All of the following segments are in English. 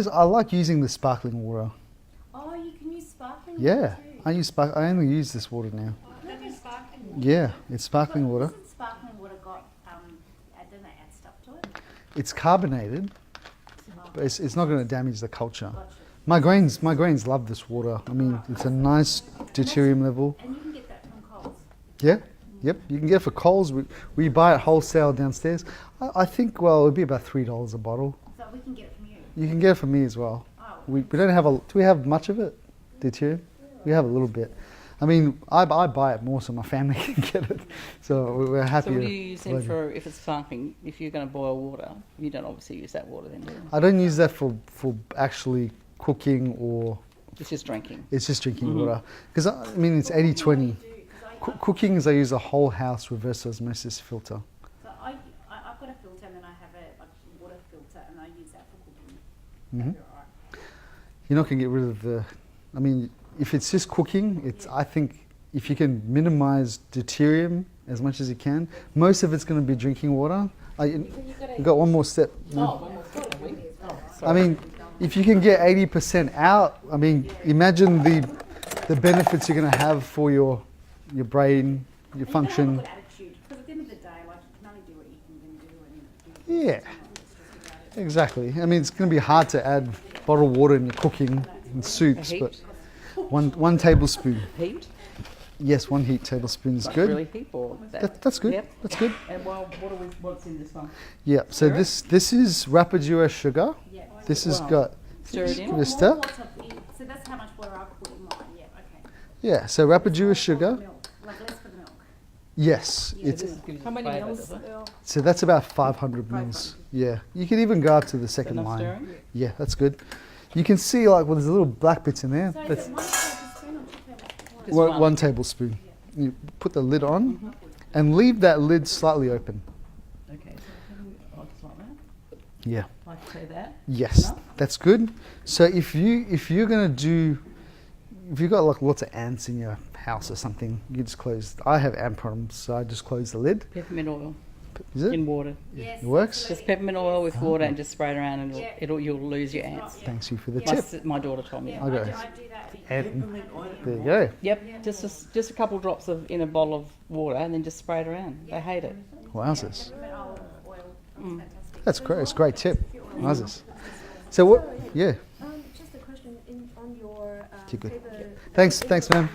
I like using the sparkling water. Oh, you can use sparkling Yeah, water too. I only use this water now. That is sparkling water. Yeah, it's sparkling water. Isn't sparkling water got, don't they add stuff to it? It's carbonated, but it's not going to damage the culture. Gotcha. My grains love this water. I mean, it's a nice deuterium level. And you can get that from Coles. Yeah, yep. You can get it for Coles. We buy it wholesale downstairs. I think, well, it'd be about $3 a bottle. So we can get it from you. You can get it from me as well. Oh. We don't have do we have much of it, deuterium? We have a little bit. I mean, I buy it more so my family can get it. So we're happy. So what do you use then for, if it's sparkling, if you're going to boil water, you don't obviously use that water then, do you? I don't use that for actually cooking or... It's just drinking. It's just drinking water. Because, I mean, it's 80-20. Cooking is I use a whole house reverse osmosis filter. So I've got a filter and then I have a water filter and I use that for cooking. Mhm. You're all right. You're not going to get rid of the... I mean, if it's just cooking, I think if you can minimize deuterium as much as you can, most of it's going to be drinking water. You've got one more step. Oh, one more step, have we? Oh, I sorry. mean, if you can get 80% out, I mean, imagine the benefits you're going to have for your brain, your And function. you gotta have a good attitude because at the end of the day, like you can only do what you can do and Yeah, exactly. I mean, it's going to be hard to add bottled water in your cooking and soups, heat? but one tablespoon. Heat? Yes, 1 heat tablespoon is Like good. really heat or That's good. Yep. That's good. And what's in this one? Yeah. So this is Rapadura sugar. Yeah. This has Wow. got Stir it in. give it a stir. So that's how much water I put in mine. Yeah. Okay. Yeah. So Rapadura sugar. Milk, like less for the milk. Yes. Yeah. It's How many mils? so that's about 500 mils. Yeah. You can even go up to the second Enough line. stirring? Yeah, that's good. You can see like there's little black bits in there. So is That's it 1 tablespoon or 2 tablespoons? Just one, one. 1 tablespoon. You put the lid on and leave that lid slightly open. Okay. So just like that. Yeah. Like to say that. Yes, Enough? that's good. So if you're gonna do, if you've got like lots of ants in your house or something, you just close. I have ant problems, so I just close the lid. Peppermint oil Is it? in water. Yes. It works? Just peppermint oil with water and just spray it around and Yeah. you'll lose your ants. Thanks you for the Yeah. tip. My daughter told me. Yeah, that. Okay. I do that. And there you go. Yep, just a couple drops in a bottle of water and then just spray it around. They hate it. Wowzers. Peppermint oil. Fantastic. That's great. It's a great tip. Wowzers. So what? Yeah. Just a question on your You're good. paper. Thanks, ma'am.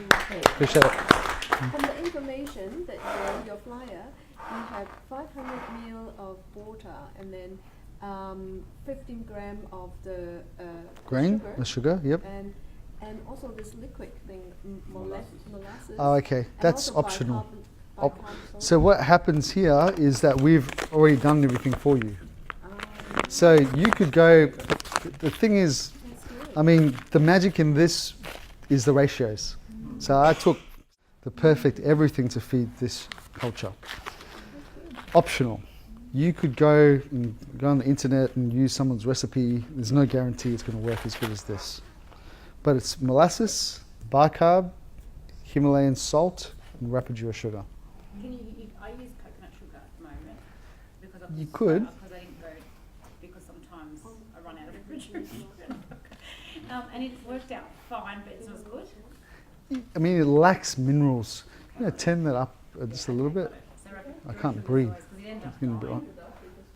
Appreciate it. From the information that your flyer, you have 500 ml of water and then 15 gram of the Grain, sugar, the sugar. Yep. and also this liquid thing, molasses. Oh, okay. and That's also optional. bicarbonate. So what happens here is that we've already done everything for you. So you could go. The thing is, I mean, the magic in this is the ratios. So I took the perfect everything to feed this culture. Optional. You could go on the internet and use someone's recipe. There's no guarantee it's going to work as good as this. But it's molasses, bicarb, Himalayan salt, and Rapadura sugar. Can you, I use coconut sugar at the moment because You could. Because I didn't go because sometimes I run out of refrigerator sugar. And it's worked out fine, but it's not as good. I mean, it lacks minerals. You know, turn that up just a little bit. So I can't breathe. Because it ended up It's been a bit dying, on.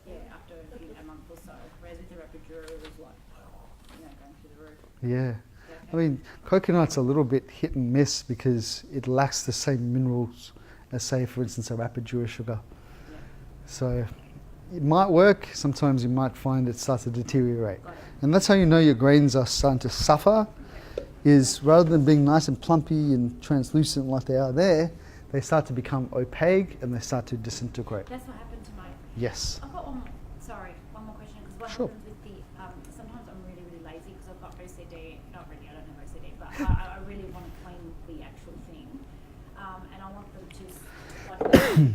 yeah, after a month or so. Whereas with the Rapidura, it was like, going through the roof. Yeah. I mean, coconut's a little bit hit and miss because it lacks the same minerals as, say, for instance, a Rapadura sugar. So it might work. Sometimes you might find it starts to deteriorate. And that's how you know your grains are starting to suffer, is rather than being nice and plumpy and translucent like they are there, they start to become opaque and they start to disintegrate. That's what happened to my. Yes. I've got one more question. Because what Sure. happens with the, sometimes I'm really, really lazy because I've got OCD. Not really, I don't have OCD, but I really want to clean the actual thing. And I want them to, like,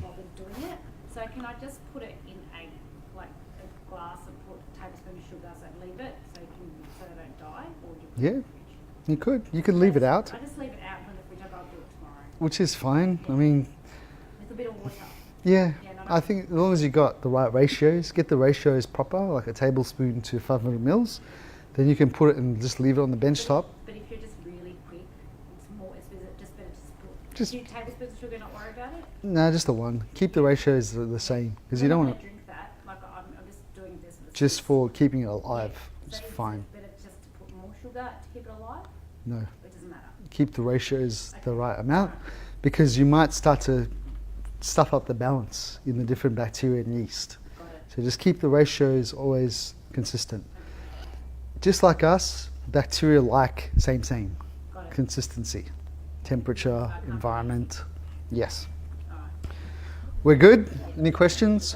bother doing it. So can I just put it in a glass and put a tablespoon of sugar so leave it so they don't die? Or do you put it in Yeah. the fridge? You could. You could leave it out, I just leave it out in the fridge. I'll do it tomorrow. which is fine. I mean, With a bit of water. yeah. Yeah, no, I think as long as you got the right ratios, get the ratios proper, like a tablespoon to 500 mils, then you can put it and just leave it on the bench top. But if you're just really quick, it's just better to put Just- 2 tablespoons of sugar, not worry about it. No, just the one. Keep the ratios the same because you don't want to. Drink that. Like I'm just doing this. For the Just sweets. for keeping it alive, Yeah. it's So fine. Better just to put more sugar to keep it alive. No, It doesn't matter. keep the ratios the right amount because you might start to stuff up the balance in the different bacteria and yeast. Got it. So just keep the ratios always consistent. Just like us, bacteria like same, Got it. consistency, temperature, environment. Yes. All right. We're good? Any questions?